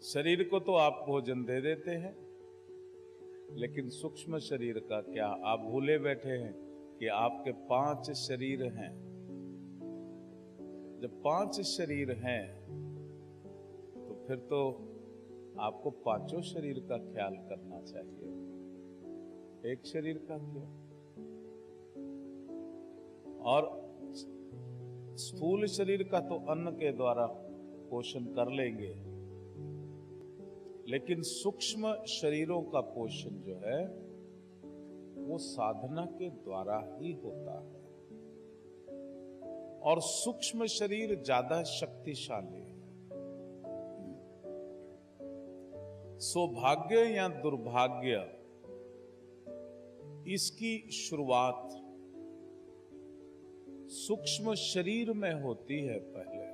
शरीर को तो आप भोजन दे देते हैं, लेकिन सूक्ष्म शरीर का क्या? आप भूले बैठे हैं कि आपके 5 शरीर हैं। जब 5 शरीर हैं तो फिर तो आपको 5 शरीर का ख्याल करना चाहिए, एक शरीर का क्यों? और स्थूल शरीर का तो अन्न के द्वारा पोषण कर लेंगे, लेकिन सूक्ष्म शरीरों का पोषण जो है वो साधना के द्वारा ही होता है। और सूक्ष्म शरीर ज्यादा शक्तिशाली है। सौभाग्य या दुर्भाग्य, इसकी शुरुआत सूक्ष्म शरीर में होती है पहले,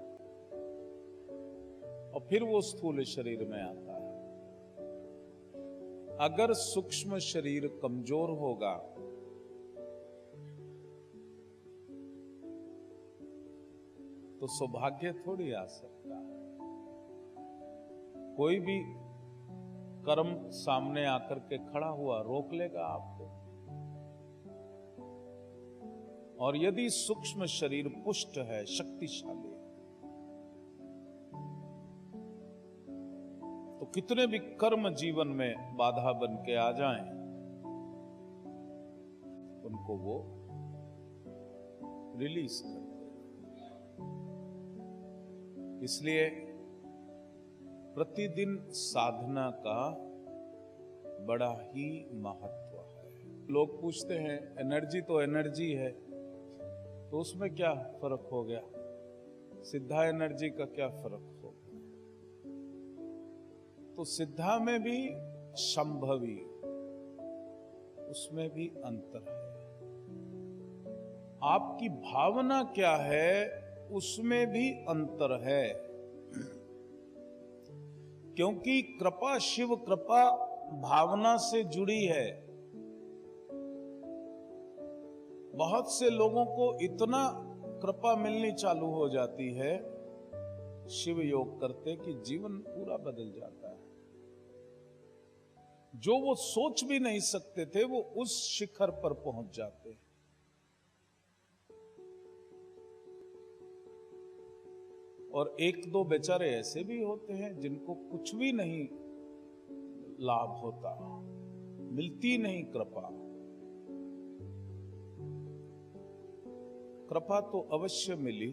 और फिर वो स्थूल शरीर में आता है। अगर सूक्ष्म शरीर कमजोर होगा तो सौभाग्य थोड़ी आ सकता है। कोई भी कर्म सामने आकर के खड़ा हुआ रोक लेगा आपको। और यदि सूक्ष्म शरीर पुष्ट है, शक्तिशाली, तो कितने भी कर्म जीवन में बाधा बन के आ जाएं, उनको वो रिलीज कर दे। इसलिए प्रतिदिन साधना का बड़ा ही महत्व है। लोग पूछते हैं एनर्जी तो एनर्जी है, तो उसमें क्या फर्क हो गया? सिद्धा एनर्जी का क्या फर्क हो गया? तो सिद्धा में भी संभवी, उसमें भी अंतर है। आपकी भावना क्या है, उसमें भी अंतर है। क्योंकि कृपा, शिव कृपा भावना से जुड़ी है। बहुत से लोगों को इतना कृपा मिलनी चालू हो जाती है शिव योग करते कि जीवन पूरा बदल जाता है। जो वो सोच भी नहीं सकते थे वो उस शिखर पर पहुंच जाते हैं। और एक दो बेचारे ऐसे भी होते हैं जिनको कुछ भी नहीं लाभ होता, मिलती नहीं कृपा। कृपा तो अवश्य मिली।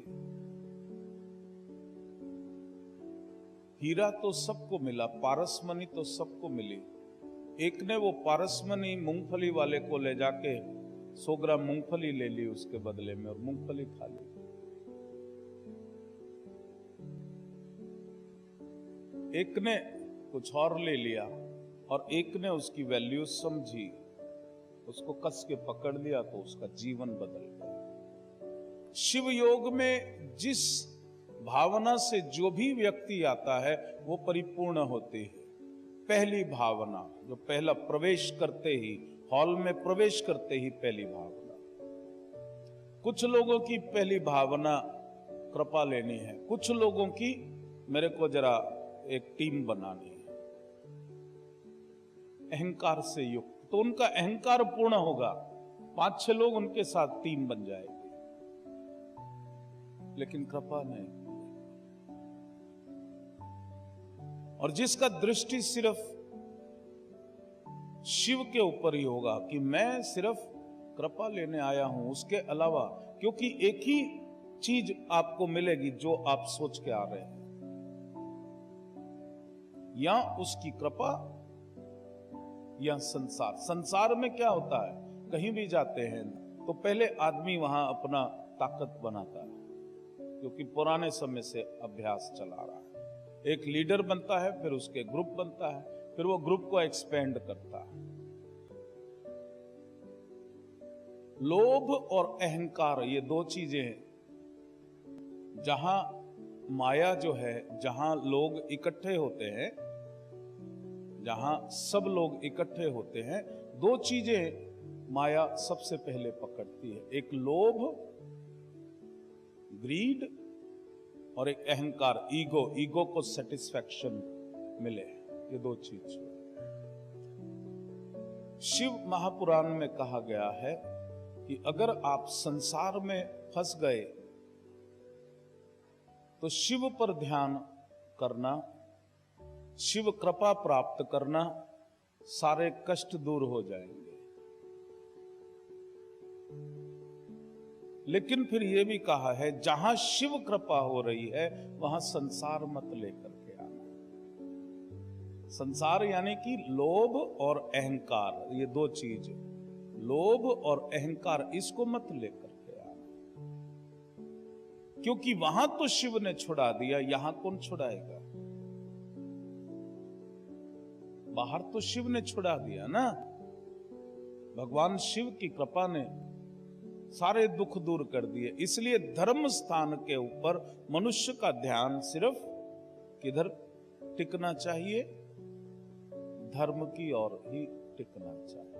हीरा तो सबको मिला, पारसमणि तो सबको मिली। एक ने वो पारसमणि मूंगफली वाले को ले जाके 100 ग्राम मूंगफली ले ली उसके बदले में, और मूंगफली खा ली। एक ने कुछ और ले लिया, और एक ने उसकी वैल्यू समझी, उसको कस के पकड़ लिया तो उसका जीवन बदल गया। शिव योग में जिस भावना से जो भी व्यक्ति आता है वो परिपूर्ण होती है। पहली भावना, जो पहला प्रवेश करते ही, हॉल में प्रवेश करते ही पहली भावना। कुछ लोगों की पहली भावना कृपा लेनी है, कुछ लोगों की मेरे को जरा एक टीम बनानी है, अहंकार से युक्त। तो उनका अहंकार पूर्ण होगा, 5-6 लोग उनके साथ टीम बन जाएगी, लेकिन कृपा नहीं। और जिसका दृष्टि सिर्फ शिव के ऊपर ही होगा कि मैं सिर्फ कृपा लेने आया हूं, उसके अलावा, क्योंकि एक ही चीज आपको मिलेगी जो आप सोच के आ रहे हैं, या उसकी कृपा या संसार। संसार में क्या होता है, कहीं भी जाते हैं तो पहले आदमी वहां अपना ताकत बनाता है, क्योंकि पुराने समय से अभ्यास चला रहा है। एक लीडर बनता है, फिर उसके ग्रुप बनता है, फिर वो ग्रुप को एक्सपेंड करता है। लोभ और अहंकार, ये 2 चीजें हैं। जहां माया जो है, जहां लोग इकट्ठे होते हैं, जहां सब लोग इकट्ठे होते हैं, 2 चीजें माया सबसे पहले पकड़ती है। एक लोभ, ग्रीड, और एक अहंकार, ईगो। ईगो को सेटिस्फैक्शन मिले, ये दो चीज। शिव महापुराण में कहा गया है कि अगर आप संसार में फंस गए तो शिव पर ध्यान करना, शिव कृपा प्राप्त करना, सारे कष्ट दूर हो जाएंगे। लेकिन फिर यह भी कहा है जहां शिव कृपा हो रही है वहां संसार मत लेकर के आना। संसार यानी कि लोभ और अहंकार, ये दो चीज, लोभ और अहंकार, इसको मत लेकर के आना, क्योंकि वहां तो शिव ने छुड़ा दिया, यहां कौन छुड़ाएगा? बाहर तो शिव ने छुड़ा दिया ना। भगवान शिव की कृपा ने सारे दुख दूर कर दिए। इसलिए धर्म स्थान के ऊपर मनुष्य का ध्यान सिर्फ किधर टिकना चाहिए? धर्म की ओर ही टिकना चाहिए।